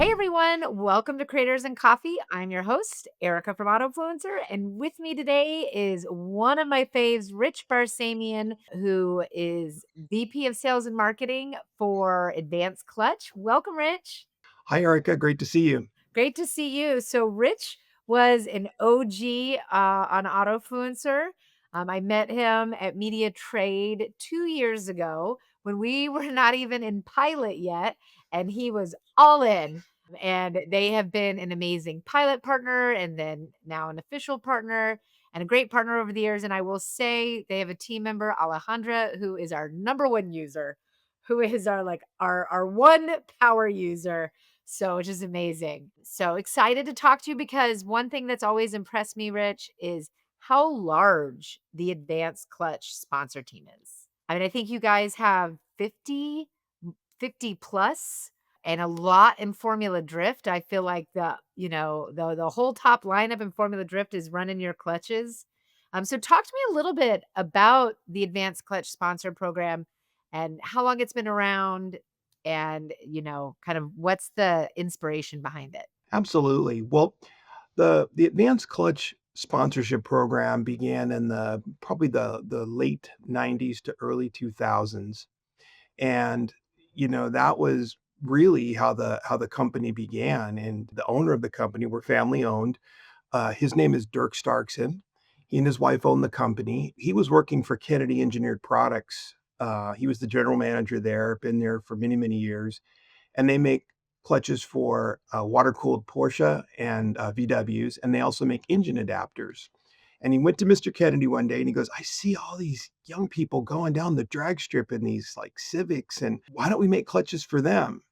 Hey everyone, welcome to Creators and Coffee. I'm your host, Erica from Autofluencer, and with me today is one of my faves, Rich Barsamian, who is VP of Sales and Marketing for Advanced Clutch. Welcome, Rich. Hi, Erica. Great to see you. Great to see you. So, Rich was an OG on Autofluencer. I met him at Media Trade 2 years ago when we were not even in pilot yet, and he was all in. And they have been an amazing pilot partner and then now an official partner and a great partner over the years. And I will say they have a team member, Alejandra, who is our number one user, who is our one power user, so which is amazing. So excited to talk to you because one thing that's always impressed me, Rich, is how large the advanced clutch sponsor team is. I mean, I think you guys have 50 plus and a lot in Formula Drift. I feel like the whole top lineup in Formula Drift is running your clutches. So talk to me a little bit about the advanced clutch sponsor program and how long it's been around and, kind of what's the inspiration behind it? Absolutely. Well, the Advanced Clutch sponsorship program began in the probably the late 90s to early 2000s. And that was really how the company began. And the owner of the company were family owned. His name is Dirk Starkson. He and his wife owned the company. He was working for Kennedy Engineered Products. He was the general manager there, been there for many, many years. And they make clutches for water-cooled Porsche and VWs, and they also make engine adapters. And he went to Mr. Kennedy one day and he goes, I see all these young people going down the drag strip in these like Civics, and why don't we make clutches for them?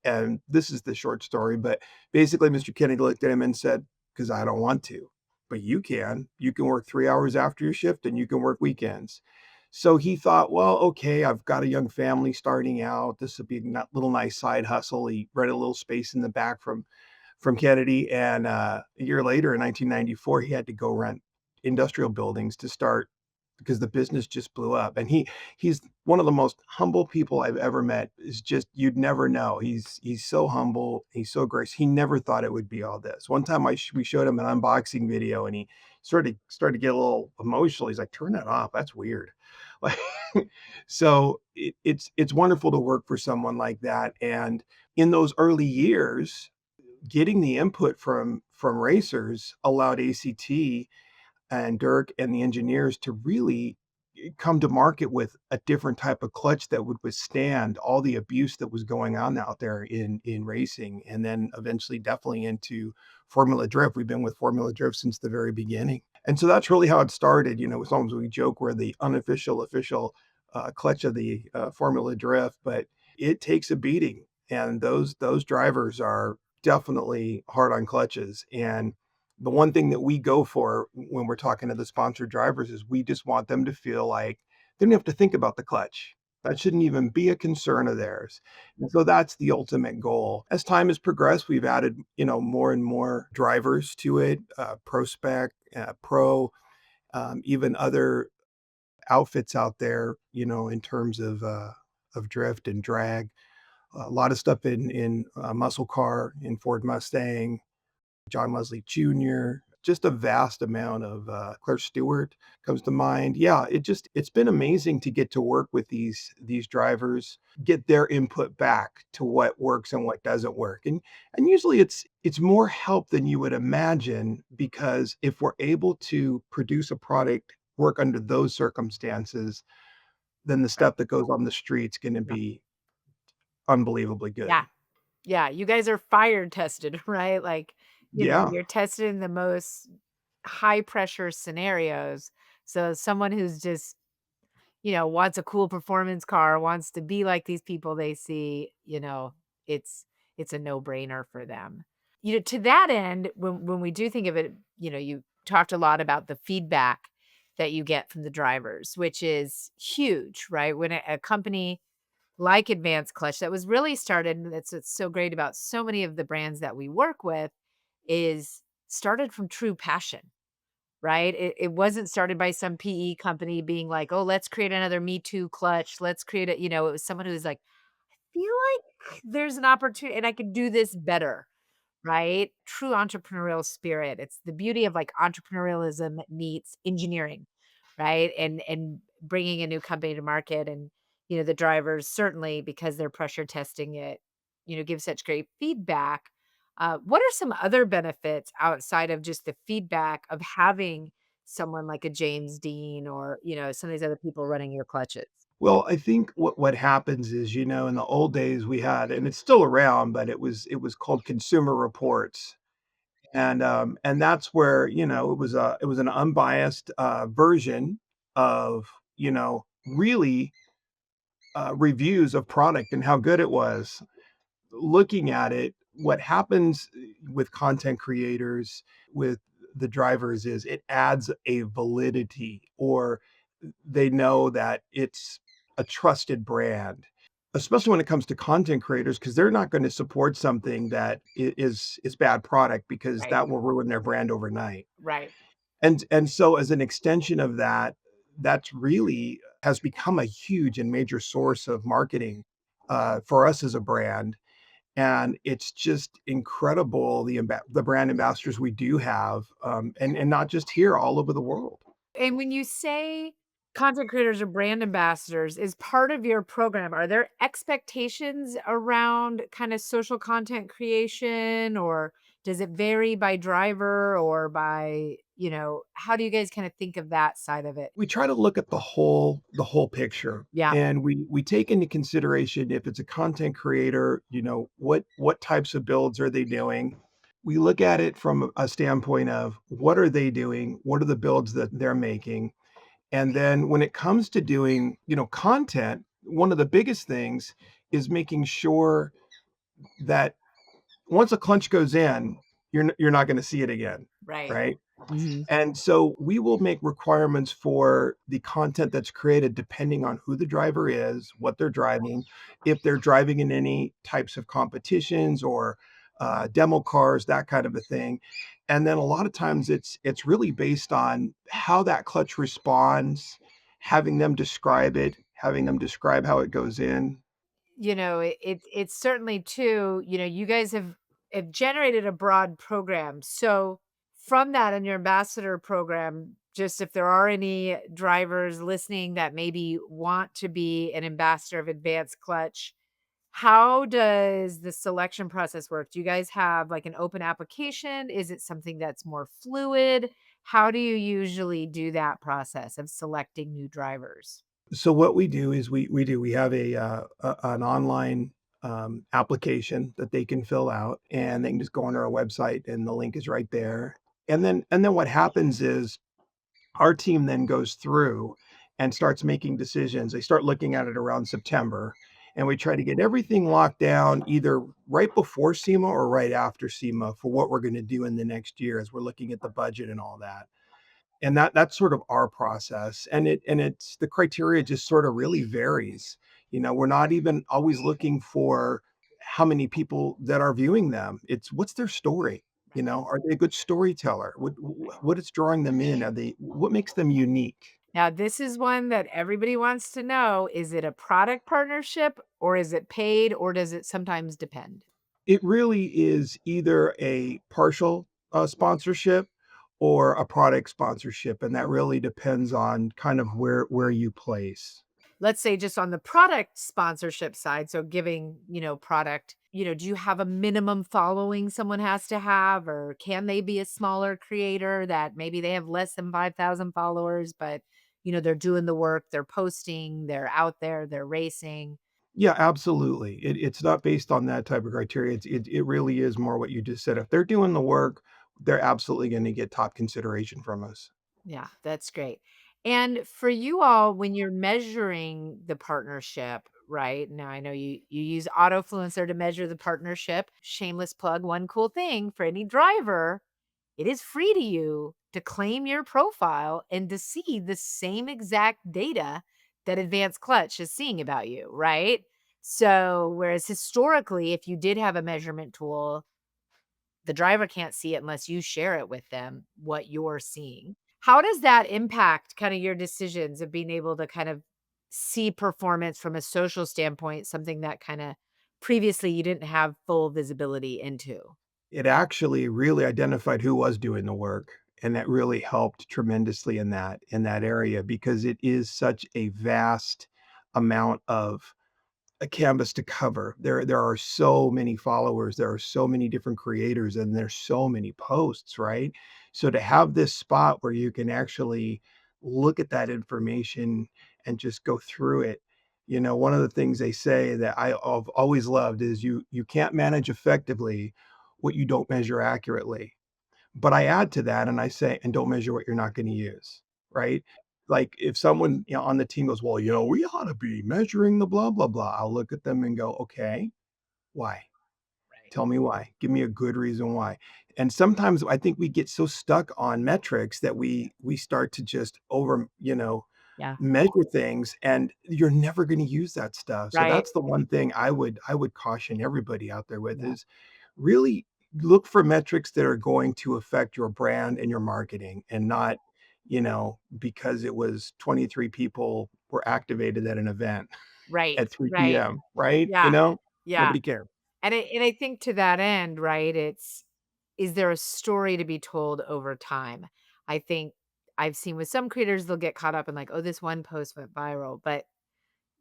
And this is the short story, but basically, Mr. Kennedy looked at him and said, because I don't want to, but you can. You can work 3 hours after your shift and you can work weekends. So he thought, well, okay, I've got a young family starting out. This would be a little nice side hustle. He rented a little space in the back from Kennedy. And a year later, in 1994, he had to go rent industrial buildings to start because the business just blew up. And he's one of the most humble people I've ever met. Is just you'd never know. He's so humble. He's so gracious. He never thought it would be all this. One time we showed him an unboxing video, and he started to get a little emotional. He's like, "Turn that off. That's weird." Like, so it's wonderful to work for someone like that. And in those early years, getting the input from racers allowed ACT and Dirk and the engineers to really come to market with a different type of clutch that would withstand all the abuse that was going on out there in racing, and then eventually definitely into Formula Drift. We've been with Formula Drift since the very beginning. And so that's really how it started. Sometimes we joke we're the unofficial official clutch of the Formula Drift, but it takes a beating, and those drivers are definitely hard on clutches. And the one thing that we go for when we're talking to the sponsored drivers is we just want them to feel like they don't have to think about the clutch. That shouldn't even be a concern of theirs. And so that's the ultimate goal. As time has progressed, we've added, more and more drivers to it, Pro Spec, Pro, even other outfits out there, in terms of drift and drag. A lot of stuff in muscle car, in Ford Mustang, John Leslie Jr., just a vast amount of Claire Stewart comes to mind. Yeah, it's been amazing to get to work with these drivers, get their input back to what works and what doesn't work. And usually it's more help than you would imagine, because if we're able to produce a product, work under those circumstances, then the Right. stuff that goes on the street's gonna Yeah. be unbelievably Yeah. good. Yeah. You guys are fire tested, right? Like, Yeah. you're tested in the most high pressure scenarios. So someone who's just wants a cool performance car, wants to be like these people they see, it's it's a no-brainer for them. To that end, when we do think of it, you talked a lot about the feedback that you get from the drivers, which is huge, right? When a company like Advanced Clutch that was really started, and that's what's so great about so many of the brands that we work with, is started from true passion. Right? It wasn't started by some PE company being like, "Oh, let's create another Me Too clutch. Let's create it." It was someone who's like, feel like there's an opportunity and I could do this better, right? True entrepreneurial spirit. It's the beauty of like entrepreneurialism meets engineering, right? And bringing a new company to market and the drivers certainly because they're pressure testing it, give such great feedback. What are some other benefits outside of just the feedback of having someone like a James Dean or, some of these other people running your clutches? Well, I think what happens is, in the old days we had, and it's still around, but it was called Consumer Reports. And that's where, it was an unbiased, version of, really, reviews of product and how good it was. Looking at it, what happens with content creators, with the drivers is it adds a validity, or they know that it's a trusted brand, especially when it comes to content creators, because they're not going to support something that is bad product because Right. that will ruin their brand overnight. Right. And so as an extension of that, that's really has become a huge and major source of marketing for us as a brand, and it's just incredible the brand ambassadors we do have, and not just here, all over the world. And when you say content creators or brand ambassadors is part of your program, are there expectations around kind of social content creation or does it vary by driver or by, how do you guys kind of think of that side of it? We try to look at the whole picture, Yeah, and we take into consideration if it's a content creator, what types of builds are they doing. We look at it from a standpoint of what are they doing, what are the builds that they're making. And then when it comes to doing, content, one of the biggest things is making sure that once a clunch goes in, you're not going to see it again, right. right? Mhm. And so we will make requirements for the content that's created depending on who the driver is, what they're driving, if they're driving in any types of competitions or demo cars, that kind of a thing. And then a lot of times it's really based on how that clutch responds, having them describe it, having them describe how it goes in. It's certainly too, you guys have generated a broad program. So from that in your ambassador program, just if there are any drivers listening that maybe want to be an ambassador of advanced clutch, how does the selection process work? Do you guys have like an open application? Is it something that's more fluid? How do you usually do that process of selecting new drivers? So what we do is we have an online, application that they can fill out, and they can just go on our website, and the link is right there. And then what happens is our team then goes through and starts making decisions. They start looking at it around September, and we try to get everything locked down either right before SEMA or right after SEMA for what we're going to do in the next year as we're looking at the budget and all that. And that's sort of our process, and it's the criteria just sort of really varies. We're not even always looking for how many people that are viewing them. It's what's their story? Are they a good storyteller? What is drawing them in? Are they what makes them unique? Now, this is one that everybody wants to know. Is it a product partnership or is it paid or does it sometimes depend? It really is either a partial, sponsorship or a product sponsorship, and that really depends on kind of where you place. Let's say just on the product sponsorship side, so giving, product, do you have a minimum following someone has to have, or can they be a smaller creator that maybe they have less than 5,000 followers, but, they're doing the work, they're posting, they're out there, they're racing? Yeah, absolutely. It's not based on that type of criteria. It really is more what you just said. If they're doing the work, they're absolutely gonna get top consideration from us. Yeah, that's great. And for you all, when you're measuring the partnership, right? Now I know you use Autofluencer to measure the partnership. Shameless plug, one cool thing for any driver, it is free to you to claim your profile and to see the same exact data that Advanced Clutch is seeing about you, right? So, whereas historically, if you did have a measurement tool, the driver can't see it unless you share it with them, what you're seeing. How does that impact kinda your decisions of being able to kind of see performance from a social standpoint, something that kinda previously you didn't have full visibility into. It actually really identified who was doing the work, and that really helped tremendously in that area because it is such a vast amount of a canvas to cover. There are so many followers, there are so many different creators, and there's so many posts, right? So to have this spot where you can actually look at that information and just go through it, one of the things they say that I've always loved is you can't manage effectively what you don't measure accurately. But I add to that and I say, and don't measure what you're not going to use, right? Like if someone on the team goes, well, we ought to be measuring the blah, blah, blah. I'll look at them and go, okay, why? Right. Tell me why. Give me a good reason why. And sometimes I think we get so stuck on metrics that we start to just Yeah. measure things and you're never going to use that stuff. So Right. that's the one thing I would caution everybody out there with Yeah. is really look for metrics that are going to affect your brand and your marketing and not, because it was 23 people were activated at an event Right. at 3 Right. p.m., right? Yeah. Yeah. Nobody cared. And I think to that end, right, it's is there a story to be told over time? I think I've seen with some creators, they'll get caught up in like, "Oh, this one post went viral," but,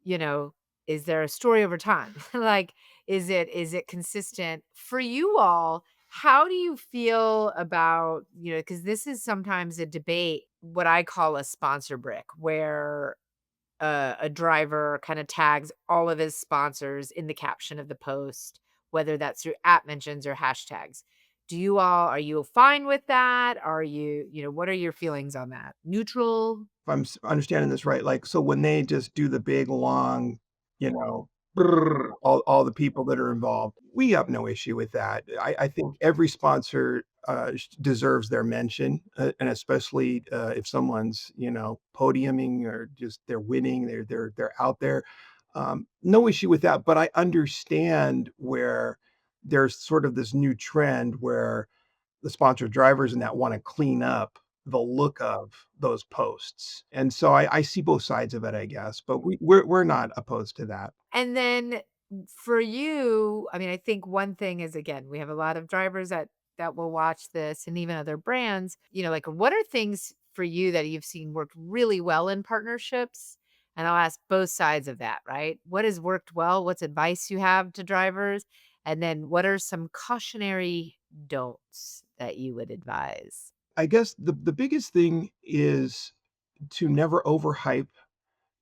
you know, is there a story over time? Like, is it consistent? For you all, how do you feel about, because this is sometimes a debate, what I call a sponsor brick, where a driver kinda tags all of his sponsors in the caption of the post, whether that's through at mentions or hashtags. Are you fine with that? What are your feelings on that? Neutral? If I'm understanding this right, like, so when they just do the big, long, brrr, all the people that are involved, we have no issue with that. I think every sponsor, deserves their mention, and especially, if someone's, podiuming or just they're winning, they're out there. No issue with that, but I understand where there's sort of this new trend where the sponsored drivers and that wanna clean up the look of those posts. And so I see both sides of it, I guess, but we're not opposed to that. And then for you, I mean, I think one thing is, again, we have a lot of drivers that will watch this and even other brands, like what are things for you that you've seen work really well in partnerships? And I'll ask both sides of that, right? What has worked well? What's advice you have to drivers? And then what are some cautionary don'ts that you would advise? I guess the biggest thing is to never overhype,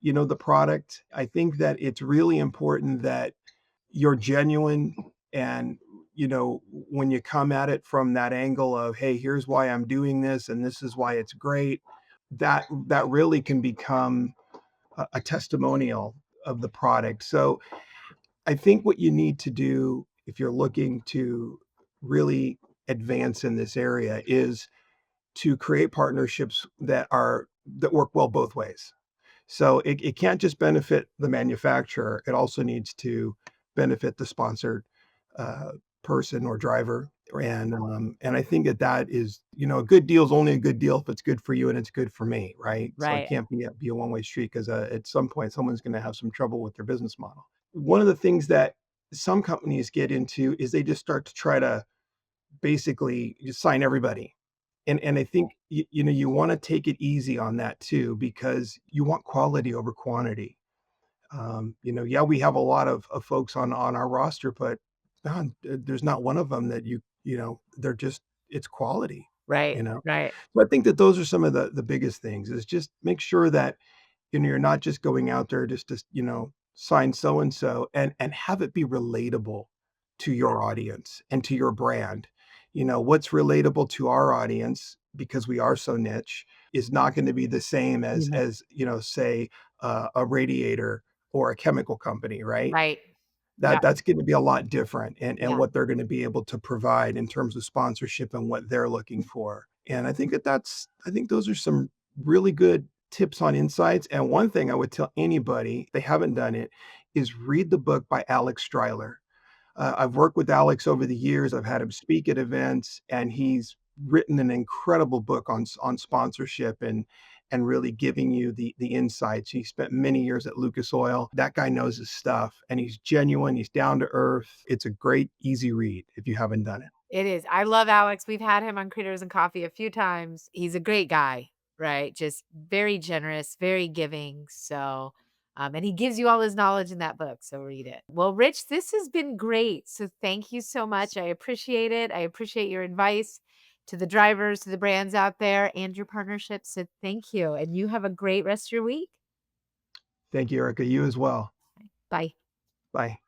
the product. I think that it's really important that you're genuine and, when you come at it from that angle of, "Hey, here's why I'm doing this, and this is why it's great," that really can become a testimonial of the product. So I think what you need to do if you're looking to really advance in this area is to create partnerships that work well both ways. So it can't just benefit the manufacturer, it also needs to benefit the sponsored, uh, person or driver, and I think that is, a good deal is only a good deal if it's good for you and it's good for me, right? So it Right. can't be a one-way street 'cause, at some point, someone's gonna have some trouble with their business model. One of the things that some companies get into is they just start to try to basically just sign everybody. And I think you wanna take it easy on that too because you want quality over quantity. Yeah, we have a lot of folks on our roster, but man, there's not one of them that they're just it's quality, Right. you know? Right. So I think that those are some of the biggest things is just make sure that you're not just going out there just to, sign so and so and have it be relatable to your audience and to your brand. What's relatable to our audience because we are so niche is not going to be the same as Mhm. say a radiator or a chemical company, right? Right. Yeah. That's gonna be a lot different and Yeah. what they're gonna be able to provide in terms of sponsorship and what they're looking for. And I think those are some really good tips on insights, and one thing I would tell anybody, if they haven't done it, is read the book by Alex Stryler. I've worked with Alex over the years, I've had him speak at events, and he's written an incredible book on sponsorship and really giving you the insights. He spent many years at Lucas Oil. That guy knows his stuff, and he's genuine, he's down to earth. It's a great, easy read if you haven't done it. It is. I love Alex. We've had him on Critters and Coffee a few times. He's a great guy, right? Just very generous, very giving. So, and he gives you all his knowledge in that book. So read it. Well, Rich, this has been great. So thank you so much. I appreciate it. I appreciate your advice to the drivers, to the brands out there, and your partnership. So thank you. And you have a great rest of your week. Thank you, Erica. You as well. Bye. Bye.